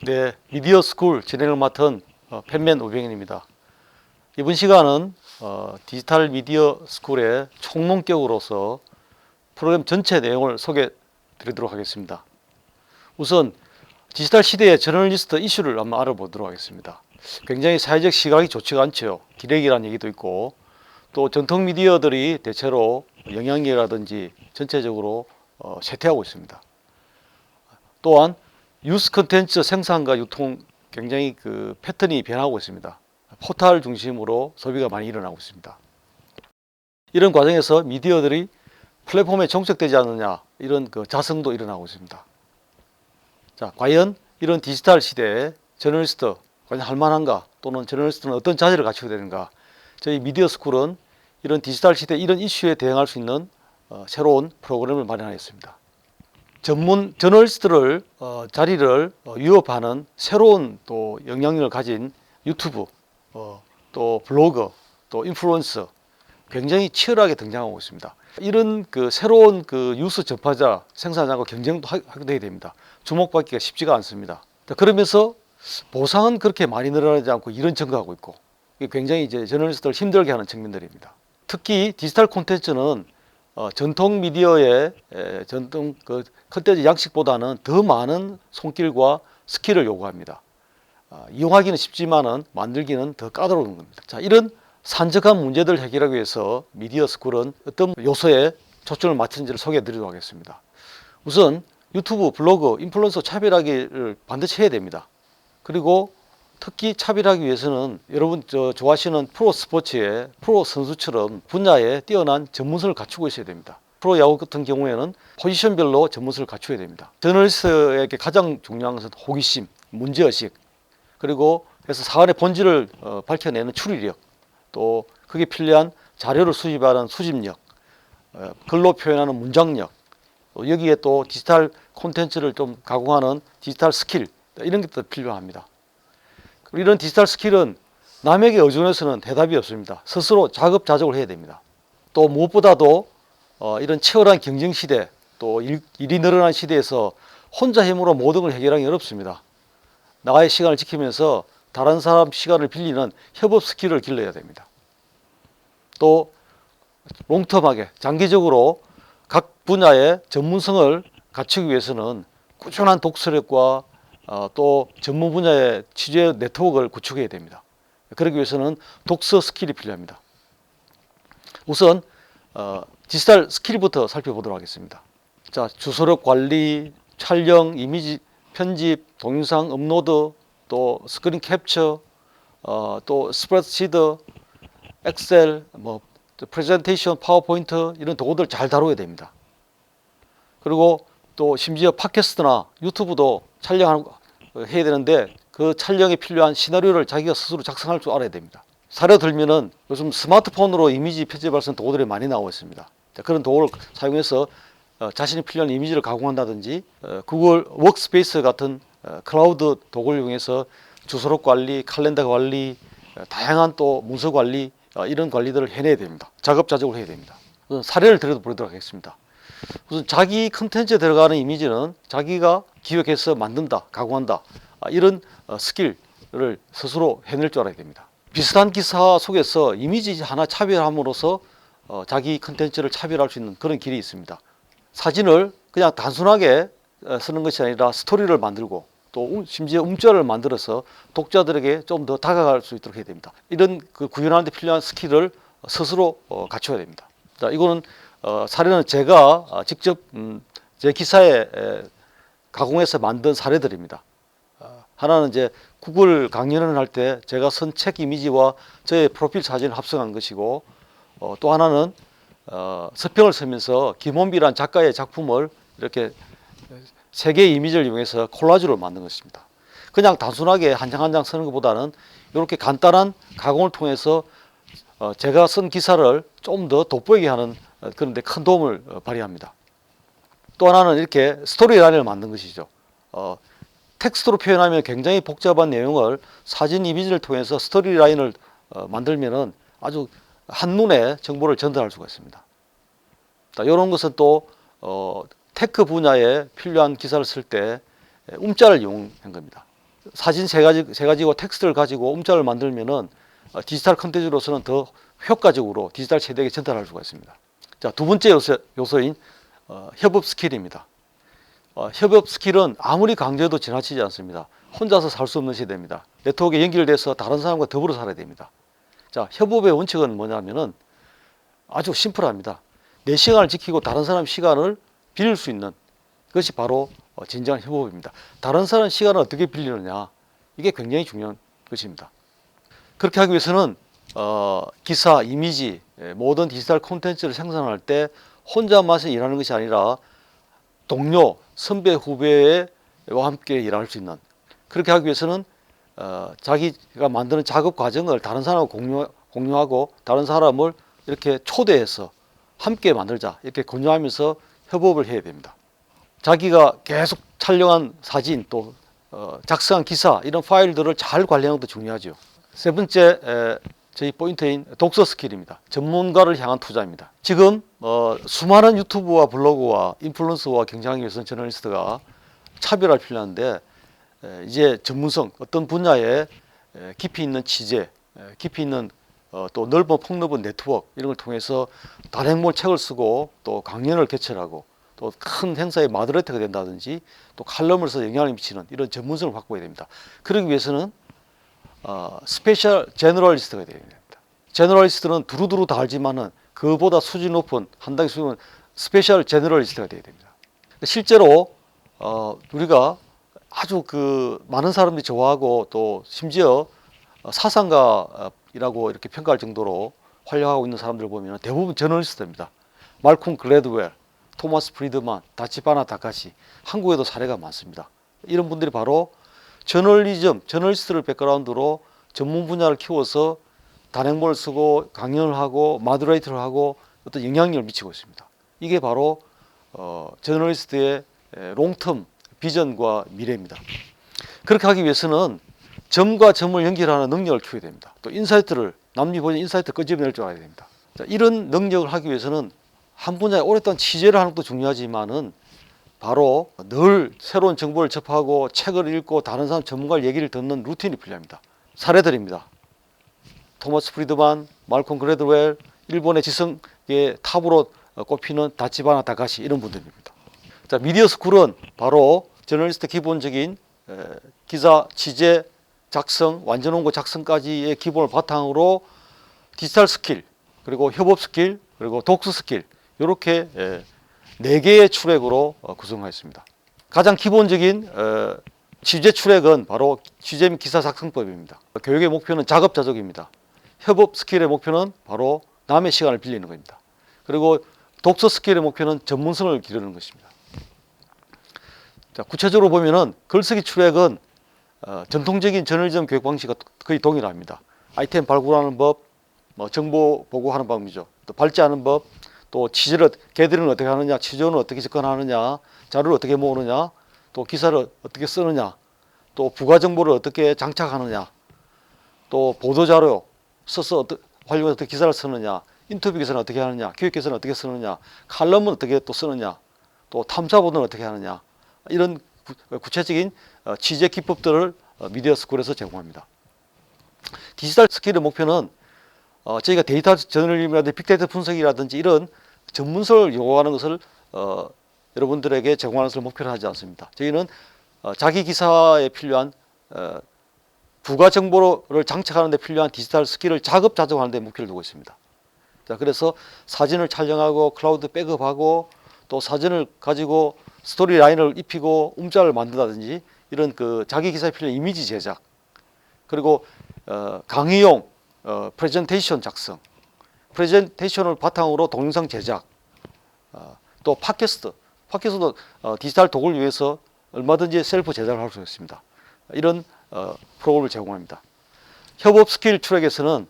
네, 미디어 스쿨 진행을 맡은 팬맨 우병현입니다. 이번 시간은 디지털 미디어 스쿨의 총론격으로서 프로그램 전체 내용을 소개해 드리도록 하겠습니다. 우선 디지털 시대의 저널리스트 이슈를 한번 알아보도록 하겠습니다. 굉장히 사회적 시각이 좋지가 않죠. 기레기라는 얘기도 있고, 또 전통 미디어들이 대체로 영향력이라든지 전체적으로 쇠퇴하고 있습니다. 또한 뉴스 콘텐츠 생산과 유통 굉장히 그 패턴이 변하고 있습니다. 포털 중심으로 소비가 많이 일어나고 있습니다. 이런 과정에서 미디어들이 플랫폼에 정착되지 않느냐, 이런 그 자성도 일어나고 있습니다. 자, 과연 이런 디지털 시대에 저널리스트 과연 할 만한가, 또는 저널리스트는 어떤 자질을 갖추게 되는가? 저희 미디어 스쿨은 이런 디지털 시대 이런 이슈에 대응할 수 있는 새로운 프로그램을 마련하였습니다. 전문 저널리스트를 자리를 위협하는 새로운 또 영향력을 가진 유튜브, 또 블로거, 또 인플루언서 굉장히 치열하게 등장하고 있습니다. 이런 그 새로운 그 뉴스 접하자 생산자과 경쟁도 하게 되게 됩니다. 주목받기가 쉽지가 않습니다. 그러면서 보상은 그렇게 많이 늘어나지 않고 이런 증가하고 있고, 굉장히 이제 저널리스트를 힘들게 하는 측면들입니다. 특히 디지털 콘텐츠는 전통 미디어의 전통 그 컨텐츠 양식보다는 더 많은 손길과 스킬을 요구합니다. 이용하기는 쉽지만은 만들기는 더 까다로운 겁니다. 자, 이런 산적한 문제들을 해결하기 위해서 미디어 스쿨은 어떤 요소에 초점을 맞추는지를 소개해 드리도록 하겠습니다. 우선 유튜브, 블로그, 인플루언서 차별화를 반드시 해야 됩니다. 그리고 특히 차별하기 위해서는 여러분 좋아하시는 프로 스포츠의 프로 선수처럼 분야에 뛰어난 전문성을 갖추고 있어야 됩니다. 프로 야구 같은 경우에는 포지션별로 전문성을 갖춰야 됩니다. 저널리스트에게 가장 중요한 것은 호기심, 문제의식, 그리고 해서 사안의 본질을 밝혀내는 추리력, 또 그게 필요한 자료를 수집하는 수집력, 글로 표현하는 문장력, 여기에 또 디지털 콘텐츠를 좀 가공하는 디지털 스킬, 이런 것도 필요합니다. 이런 디지털 스킬은 남에게 의존해서는 대답이 없습니다. 스스로 자급자족을 해야 됩니다. 또 무엇보다도 이런 치열한 경쟁 시대, 또 일이 늘어난 시대에서 혼자 힘으로 모든 걸 해결하기 어렵습니다. 나의 시간을 지키면서 다른 사람 시간을 빌리는 협업 스킬을 길러야 됩니다. 또 롱텀하게 장기적으로 각 분야의 전문성을 갖추기 위해서는 꾸준한 독서력과 또 전문 분야의 취재 네트워크를 구축해야 됩니다. 그러기 위해서는 독서 스킬이 필요합니다. 우선 디지털 스킬부터 살펴보도록 하겠습니다. 자, 주소록 관리, 촬영, 이미지 편집, 동영상 업로드, 또 스크린 캡처, 또 스프레드시트, 엑셀, 프레젠테이션, 파워포인트 이런 도구들 잘 다뤄야 됩니다. 그리고 또 심지어 팟캐스트나 유튜브도 촬영해야 되는데 그 촬영에 필요한 시나리오를 자기가 스스로 작성할 줄 알아야 됩니다. 사례 들면은 요즘 스마트폰으로 이미지 편집할 수 있는 도구들이 많이 나오고 있습니다. 그런 도구를 사용해서 자신이 필요한 이미지를 가공한다든지 구글 워크스페이스 같은 클라우드 도구를 이용해서 주소록 관리, 칼렌더 관리, 다양한 또 문서 관리 이런 관리들을 해내야 됩니다. 자급자족을 해야 됩니다. 우선 사례를 들어보도록 하겠습니다. 우선 자기 컨텐츠에 들어가는 이미지는 자기가 기획해서 만든다, 가공한다 이런 스킬을 스스로 해낼 줄 알아야 됩니다. 비슷한 기사 속에서 이미지 하나 차별함으로써 자기 컨텐츠를 차별할 수 있는 그런 길이 있습니다. 사진을 그냥 단순하게 쓰는 것이 아니라 스토리를 만들고 또 심지어 음절을 만들어서 독자들에게 좀 더 다가갈 수 있도록 해야 됩니다. 이런 그 구현하는 데 필요한 스킬을 스스로 갖춰야 됩니다. 자, 이거는 사례는 제가 직접 제 기사에 가공해서 만든 사례들입니다. 하나는 이제 구글 강연을 할 때 제가 쓴 책 이미지와 저의 프로필 사진을 합성한 것이고, 또 하나는 서평을 쓰면서 김원비라는 작가의 작품을 이렇게 세 개의 이미지를 이용해서 콜라주를 만든 것입니다. 그냥 단순하게 한 장 한 장 쓰는 것보다는 이렇게 간단한 가공을 통해서 제가 쓴 기사를 좀 더 돋보이게 하는 그런 데 큰 도움을 발휘합니다. 또 하나는 이렇게 스토리라인을 만든 것이죠. 텍스트로 표현하면 굉장히 복잡한 내용을 사진 이미지를 통해서 스토리라인을 만들면은 아주 한눈에 정보를 전달할 수가 있습니다. 이런 것은 또 테크 분야에 필요한 기사를 쓸 때 움짤을 이용한 겁니다. 사진 세 가지고 텍스트를 가지고 음자를 만들면은 디지털 컨텐츠로서는 더 효과적으로 디지털 세대에게 전달할 수가 있습니다. 자, 두 번째 요소인 협업 스킬입니다. 협업 스킬은 아무리 강조해도 지나치지 않습니다. 혼자서 살 수 없는 시대입니다. 네트워크에 연결돼서 다른 사람과 더불어 살아야 됩니다. 자, 협업의 원칙은 뭐냐면은 아주 심플합니다. 내 시간을 지키고 다른 사람 시간을 빌릴 수 있는 것이 바로 진정한 협업입니다. 다른 사람 시간을 어떻게 빌리느냐, 이게 굉장히 중요한 것입니다. 그렇게 하기 위해서는 기사, 이미지, 모든 디지털 콘텐츠를 생산할 때 혼자만서 일하는 것이 아니라 동료, 선배, 후배와 함께 일할 수 있는, 그렇게 하기 위해서는 자기가 만드는 작업 과정을 다른 사람과 공유하고 다른 사람을 이렇게 초대해서 함께 만들자, 이렇게 권유하면서 협업을 해야 됩니다. 자기가 계속 촬영한 사진, 또 작성한 기사, 이런 파일들을 잘 관리하는 것도 중요하죠. 세 번째 저희 포인트인 독서 스킬입니다. 전문가를 향한 투자입니다. 지금 수많은 유튜브와 블로그와 인플루언서와 경쟁하기 위해서는 저널리스트가 차별화가 필요한데, 이제 전문성, 어떤 분야에 깊이 있는 취재, 깊이 있는 또 넓은 폭넓은 네트워크, 이런 걸 통해서 단행본 책을 쓰고 또 강연을 개최하고 또 큰 행사의 마더레터가 된다든지 또 칼럼을 써서 영향을 미치는 이런 전문성을 확보해야 됩니다. 그러기 위해서는 스페셜 제너럴리스트가 되어야 됩니다. 제너럴리스트는 두루두루 다 알지만은 그보다 수준 높은, 한 단계 수준 높은 스페셜 제너럴리스트가 되어야 됩니다. 실제로 우리가 아주 많은 사람들이 좋아하고 또 심지어 사상가이라고 이렇게 평가할 정도로 활약하고 있는 사람들 보면 대부분 저널리스트입니다. 말콤 글래드웰, 토마스 프리드만, 다치바나 다카시, 한국에도 사례가 많습니다. 이런 분들이 바로 저널리스트를 백그라운드로 전문 분야를 키워서 단행본을 쓰고 강연을 하고 마더레이터를 하고 어떤 영향력을 미치고 있습니다. 이게 바로 저널리스트의 롱텀 비전과 미래입니다. 그렇게 하기 위해서는 점과 점을 연결하는 능력을 키워야 됩니다. 또 인사이트를, 남이 보는 인사이트 끄집어낼 줄 알아야 됩니다. 자, 이런 능력을 하기 위해서는 한 분야에 오랫동안 취재를 하는 것도 중요하지만은 바로 늘 새로운 정보를 접하고 책을 읽고 다른 사람 전문가의 얘기를 듣는 루틴이 필요합니다. 사례들입니다. 토마스 프리드만, 말콤 글래드웰, 일본의 지성의 탑으로 꼽히는 다치바나 다카시, 이런 분들입니다. 자, 미디어 스쿨은 바로 저널리스트 기본적인 기사, 취재, 작성, 완전 원고 작성까지의 기본을 바탕으로 디지털 스킬, 그리고 협업 스킬, 그리고 독서 스킬, 이렇게 4개의 트랙으로 구성하였습니다. 가장 기본적인 취재 트랙은 바로 취재 및 기사 작성법입니다. 교육의 목표는 작업자족입니다. 협업 스킬의 목표는 바로 남의 시간을 빌리는 겁니다. 그리고 독서 스킬의 목표는 전문성을 기르는 것입니다. 자, 구체적으로 보면은 글쓰기 트랙은 전통적인 저널리즘 교육 방식과 거의 동일합니다. 아이템 발굴하는 법, 정보 보고하는 방법이죠. 또 발제하는 법, 또 취재를, 개들은 어떻게 하느냐, 취조는 어떻게 접근하느냐, 자료를 어떻게 모으느냐, 또 기사를 어떻게 쓰느냐, 또 부가 정보를 어떻게 장착하느냐, 또 보도자료 써서 활용해서 어떻게 기사를 쓰느냐, 인터뷰 기사는 어떻게 하느냐, 교육 기사는 어떻게 쓰느냐, 칼럼은 어떻게 또 쓰느냐, 또 탐사 보도는 어떻게 하느냐, 이런 구체적인 취재 기법들을 미디어 스쿨에서 제공합니다. 디지털 스킬의 목표는 저희가 데이터 저널리즘이라든지 빅데이터 분석이라든지 이런 전문성을 요구하는 것을 여러분들에게 제공하는 것을 목표로 하지 않습니다. 저희는 자기 기사에 필요한 부가 정보를 장착하는 데 필요한 디지털 스킬을 자급자족하는 데 목표를 두고 있습니다. 자, 그래서 사진을 촬영하고 클라우드 백업하고 또 사진을 가지고 스토리 라인을 입히고 음자를 만든다든지 이런 자기 기사에 필요한 이미지 제작, 그리고 강의용 프레젠테이션 작성, 프레젠테이션을 바탕으로 동영상 제작, 또 팟캐스트도 디지털 도구를 위해서 얼마든지 셀프 제작을 할 수 있습니다. 이런 프로그램을 제공합니다. 협업 스킬 트랙에서는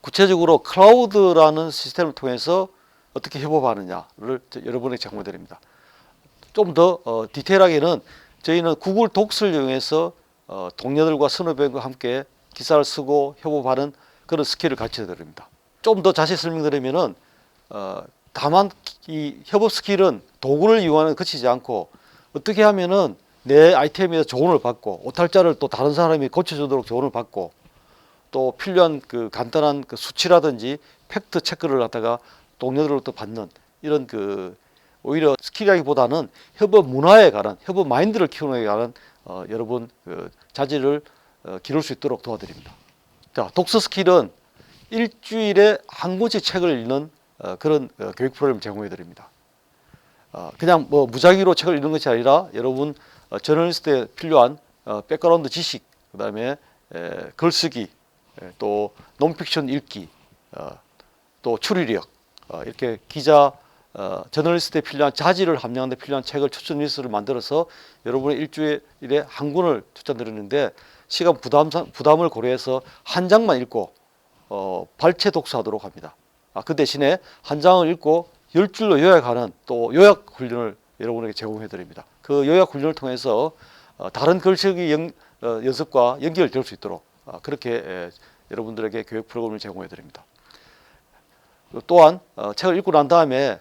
구체적으로 클라우드라는 시스템을 통해서 어떻게 협업하느냐를 여러분에게 제공해 드립니다. 좀 더 디테일하게는 저희는 구글 독스를 이용해서 동료들과 선후배과 함께 기사를 쓰고 협업하는 그런 스킬을 가르쳐 드립니다. 좀 더 자세히 설명드리면은 다만 이 협업 스킬은 도구를 이용하는 데 그치지 않고 어떻게 하면은 내 아이템에 대해서 조언을 받고 오탈자를 또 다른 사람이 고쳐주도록 조언을 받고 또 필요한 그 간단한 그 수치라든지 팩트 체크를 갖다가 동료들로부터 받는 이런 그 오히려 스킬이라기보다는 협업 문화에 관한 협업 마인드를 키우는 데 관한 여러분 그 자질을 기를 수 있도록 도와드립니다. 자, 독서 스킬은 일주일에 한 권씩 책을 읽는 그런 교육 프로그램을 제공해 드립니다. 그냥 뭐 무작위로 책을 읽는 것이 아니라 여러분 저널리스트에 필요한 백그라운드 지식, 그다음에 글쓰기, 또 논픽션 읽기, 또 추리력, 이렇게 기자 저널리스트에 필요한 자질을 함양하는 데 필요한 책을 추천 리스트를 만들어서 여러분의 일주일에 한 권을 추천드리는데 시간 부담을 고려해서 한 장만 읽고 발췌 독서하도록 합니다. 그 대신에 한 장을 읽고 10줄로 요약하는 또 요약 훈련을 여러분에게 제공해 드립니다. 그 요약 훈련을 통해서 다른 글쓰기 연습과 연결될 수 있도록 그렇게 여러분들에게 교육 프로그램을 제공해 드립니다. 또한 책을 읽고 난 다음에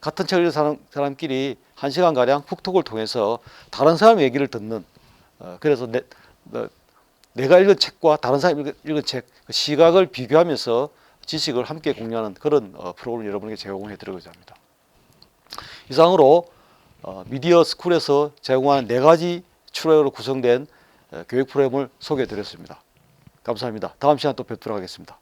같은 책을 읽은 사람끼리 1시간가량 훅톡을 통해서 다른 사람의 얘기를 듣는, 그래서 내가 읽은 책과 다른 사람이 읽은 책 시각을 비교하면서 지식을 함께 공유하는 그런 프로그램을 여러분에게 제공해 드리고자 합니다. 이상으로 미디어 스쿨에서 제공하는 4가지 트랙으로 구성된 교육 프로그램을 소개해 드렸습니다. 감사합니다. 다음 시간 또 뵙도록 하겠습니다.